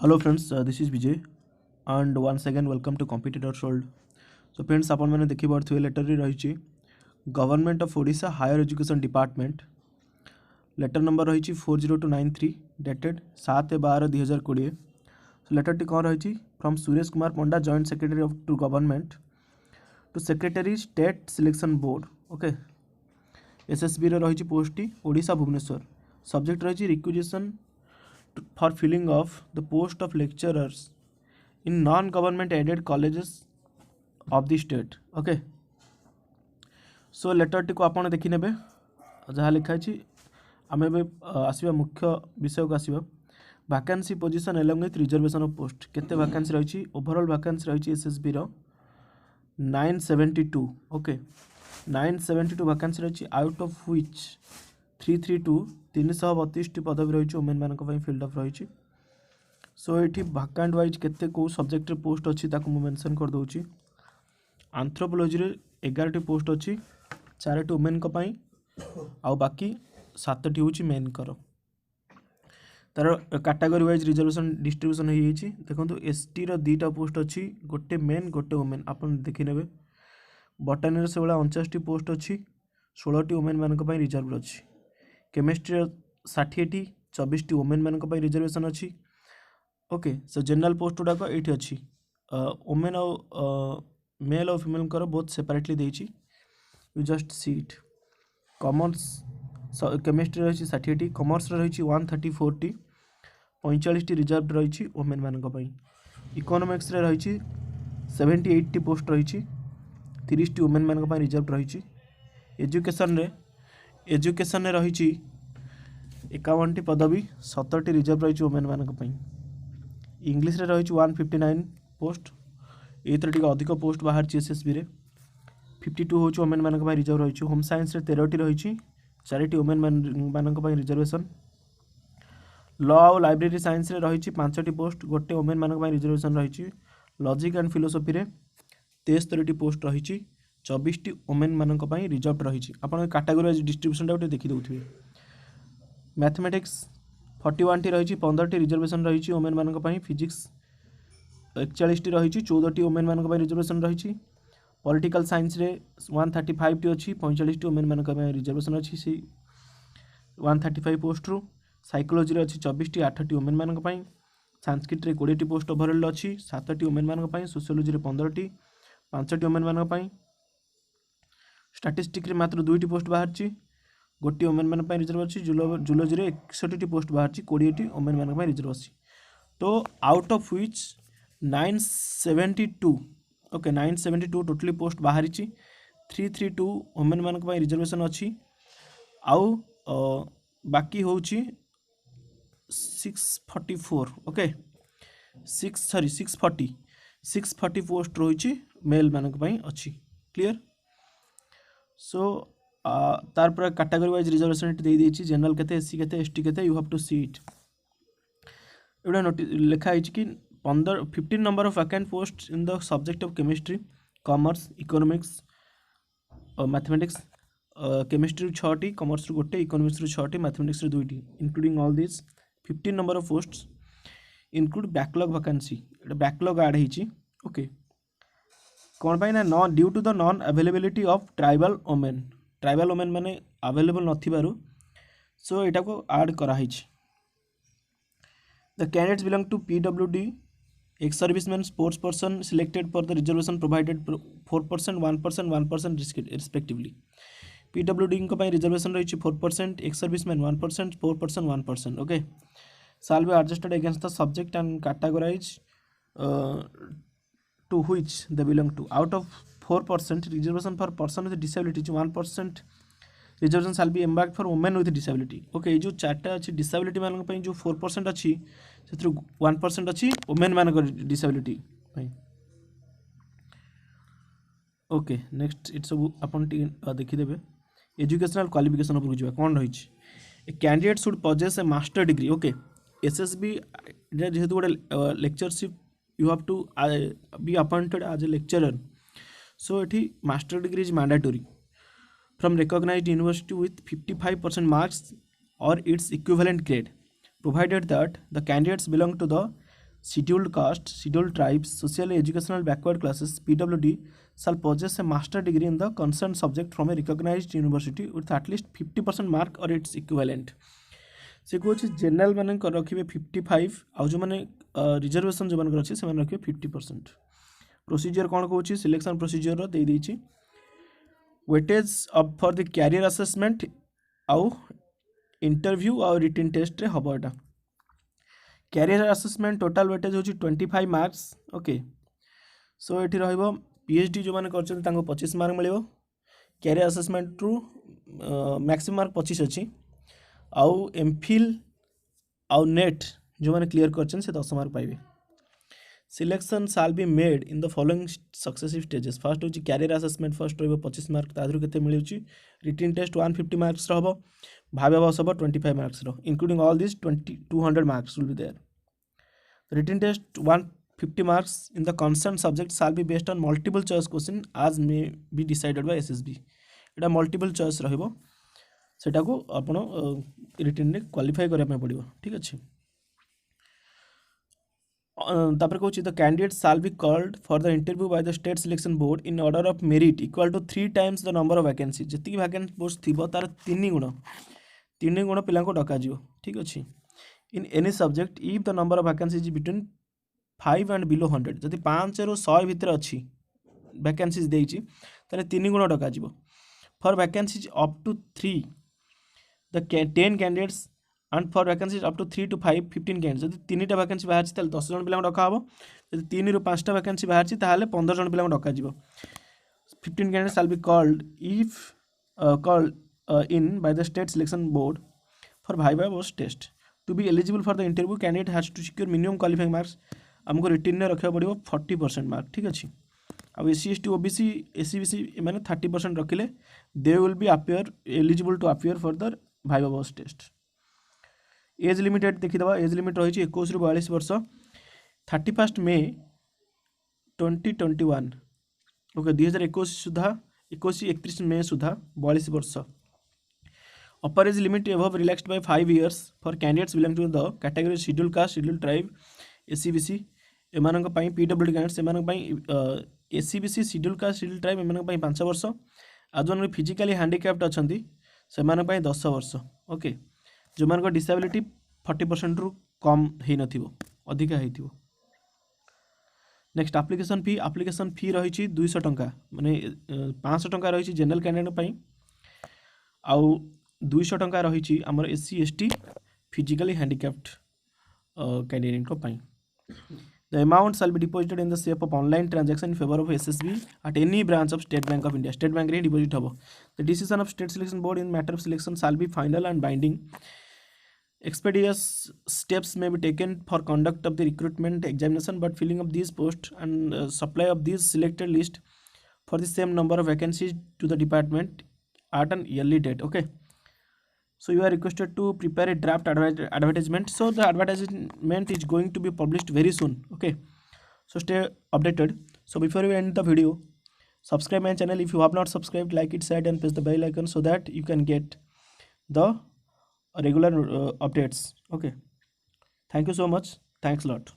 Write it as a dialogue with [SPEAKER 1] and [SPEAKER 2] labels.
[SPEAKER 1] Hello friends, this is Vijay and once again welcome to Competitors World. So friends आपण मैंने देखी पार्थिबे letter रे रही government of Odisha higher education department letter number रही 40293 dated 7/12/2020. So letter टी कौन रही from Suresh Kumar Panda joint secretary of to government to secretary state selection board. Okay SSB रे रही पोस्ट टी ओडिशा भुवनेश्वर. सब्जेक्ट रही requisition for filling of the post of lecturers in non-government aided colleges of the state. Okay, so letter T को आपण देखि नेबे जहाँ लिखा है आम आसवा मुख्य विषय को आसवा vacancy position along with reservation of post. केते वैकेंसी रही ओवरऑल वैकेंसी रही एसएसबी रो 972. ओके 972 वैकेंसी रही आउट ऑफ व्हिच 332 332 पदवी रही वोमेन मान फिल्ड अफ रही. सो ये भाकांट वाइज केते को सब्जेक्ट पोस्ट अच्छी मेंशन कर दूची. आंथ्रोपोलॉजी रे 11टी पोस्ट अच्छी 4टी वोमेन आउ बाकी 7टी हूँ मेन कर. तार कैटेगरी वाइज रिजर्वेशन डिस्ट्रीब्यूशन हो देखो एसटी रो 2टा पोस्ट अच्छी गोटे मेन गोटे वोमेन आप देखने. बटानी से 49टी पोस्ट अच्छी 16टी वोमेन मान रिजर्व अच्छी. केमिस्ट्री 60टी 24टी वोमेन मान रिजर्वेशन अच्छी. ओके सो जनरल पोस्ट गुड़ाक ये अच्छी वोमेन मेल और फिमेल बहुत सेपरेटली देची. You just see it. Commerce chemistry रही 60टी कॉमर्स रही 134टी 45टी रिजर्व रही वोमेन मान. इकोनॉमिक्स रही 78टी पोस्ट रही 30टी वोमेन मान रिजर्व रही. एजुकेशन रही 51टी पदवी 17टी रिजर्व रही वोमेन मान. इंग्लीश रे रही 159 पोस्ट एथर टी अधिक पोस्ट बाहर एसएसबी रे 52 हूँ वोमेन मान रिजर्व रही. होम साइंस रे 13टी रही 4टी वोमेन मान रिजर्वेशन. लॉ और लाइब्रेरी साइंस रे रही 5टी पोस्ट गोटे वोमेन मान रिजर्वेशन रही. लॉजिक एंड फिलोसफी रे 73टी पोस्ट रही 24टी वोमेन मान रिजर्व रही. आप कैटेगरी वाइज डिस्ट्रीब्यूशन देखी देते. मैथमेटिक्स 41टी रही 15टी रिजर्वेशन रही वोमेन मान. फिजिक्स 41टी रही 14टी वोमेन मान रिजर्वेशन रही. पॉलिटिकल साइंस रे 135टी अच्छी 45टी वोमेन मान रिजर्वेशन अच्छी से 135 पोस्ट रु. साइकोलॉजी रे अच्छी 24टी 8टी वोमेन मान. संस्कृत रे 20टी पोस्ट ओवरऑल अच्छी 7टी वोमेन मान. सोशियोलॉजी रे 15टी 5टी वोमेन मान. स्टैटिस्टिक्स रे मात्र 2टी पोस्ट बाहर गोटी वोमेन मान रिजर्व अच्छी. जूलॉजी रे 61टी पोस्ट बाहर 20टी वोमेन मान रिजर्व अच्छी. तो out of which 972 okay 972 totally post बाहरी 332 वोमेन मान रिजर्वेशन अच्छी. आउ बाकी हूँ 644 ओके 640 पोस्ट रही मेल मान अच्छी. क्लियर. सो तार पर कैटेगरी वाइज रिजर्वेशन दे देछि. जनरल केते एससी केते एसटी केते you have to see it. एटा लिखा है कि 15 number of vacant post in the subject of chemistry commerce economics mathematics. Chemistry 6टी कॉमर्स गोटे इकोनॉमिक्स 6टी मैथमेटिक्स 2टी including all this 15 number of post include backlog vacancy. Backlog add होइछि. Okay कौन पाई ना non due to the non availability of tribal women माने available नथिबारु सो एटा को ऐड करा हिच. The candidates belong to PWD ex serviceman sports person selected for the reservation provided 4% 1% 1% respectively. PWD को रिजर्वेशन रही 4%, ex serviceman 1%, 4% 1%. Okay shall be adjusted against the subject and categorized to which they belong to. Out of 4% reservation for person with disability 1% reservation shall be embarked for women with disability. Okay जो 4टा अच्छी disability मान जो 4% अच्छी से 1% अच्छी women मान disability. Okay next it सब अपन देखीदे. Educational qualification उपर जावा कौन रही. A candidate should possess a master degree. Okay SSB जेहेतु गोटे lectureship you have to be appointed as a lecturer. So ये master degree is mandatory from recognised university with 55% marks or its equivalent grade, provided that the candidates belong to the scheduled caste, scheduled tribes, socially educational backward classes (PWD) shall possess a master degree in the concerned subject from a recognized university with at least 50% mark or its equivalent. से कौन general मान रखिए 55 आउ जो मैंने reservation जो मान अच्छे से रखिए 50%. प्रोसीजर कौन कौन सिलेक्शन प्रोसीजर दे देछि weightage up for the career assessment आउ इंटरव्यू आउ रिटन टेस्ट रे हबो एटा. कैरियर असेसमेंट टोटाल वेटेज होची 25 मार्क्स. ओके सो एठी रहइबो पीएचडी जो माने करछन तांको 25 मार्क मिलिबो. कैरियर असेसमेंट रु मैक्सिमम मार्क 25 अछि आउ एमफिल आउ नेट जो माने क्लियर करछन से 10 मार्क पाइबे. सिलेक्शन साल be made in the following successive stages. First होची कैरियर असेसमेंट फर्स्ट रहइबो 25 मार्क तादरु केते मिलुची. रिटन टेस्ट 150 मार्क्स रहबो. भाव्य सब 25 मार्क्स रो including all this 200 marks will be there. Written test 150 marks in the concern subject shall be based on multiple choice question as may be decided by SSB. एटा multiple choice रहइबो सेटा को आपण written रे qualify करिया पे पड़िबो. ठीक अछि. तापर कहूँ the candidate shall be called for the interview by the state selection board in order of merit equal to 3 times the number of vacancy. जी वैकेंसी पोस्ट थी तार 3 गुण पिला डक. ठीक अच्छे. In any subject if the number of vacancies between 5 and below 100 जदि 5 रु 100 भितर अच्छी वैकेंसीज देती 3 गुण डक. For vacancies up to 3 the 10 candidates and for vacancies up to 3 to 5 15 candidates. जब 3टा वैकेंसी बाहर 10 जन पिला डका हम. जब 3 ରୁ 5टा वैकेंसी बाहर 15 जन पिला डक. 15 candidates shall be called if called in by the state selection board for viva post test. To be eligible for the interview candidate has to secure minimum qualifying marks. आमको रिटर्न में रखा पड़ो 40% mark. ठीक अच्छे. अब SC ST OBC SEBC मैंने 30% रखिले they will be appear eligible to appear for the viva post test. Age limited देखीदे. एज लिमिट रही 21 ରୁ 42 वर्ष 31 मे 2021. ओके 2021 सुधा 21-31 मे सुधा 42 वर्ष. Upper age limit above relaxed by 5 years for candidates belong to the category schedule caste schedule tribe SC BC एमानक पई PWD candidates एमानक पई SC BC schedule caste schedule tribe एमानक पई 5 वर्ष. आ जो फिजिकली हैंडिकैप्ड अछंती सेमानक पई 10 वर्ष. ओके जो मान डिसेबिलिटी 40% रु कम हो नथिबो अधिका होइथिबो. नेक्स्ट एप्लिकेशन फी रही 200 टंका माने 500 टंका रही जनरल कैंडिडेट पई आउ 200 टंका रही आमर SC ST physically handicapped candidate को पई. The amount shall be deposited in the shape of online transaction in favor of SSB at any branch of State Bank of India. State Bank रे deposit हबो. The decision of State Selection Board in matter of selection shall be final and binding. Expeditious steps may be taken for conduct of the recruitment examination but filling of these posts and supply of these selected list for the same number of vacancies to the department at an yearly date. Okay. So you are requested to prepare a draft advertisement. So the advertisement is going to be published very soon. Okay. So stay updated. So before we end the video, subscribe my channel if you have not subscribed, like it, share and press the bell icon so that you can get the regular updates. Okay. Thank you so much. Thanks a lot.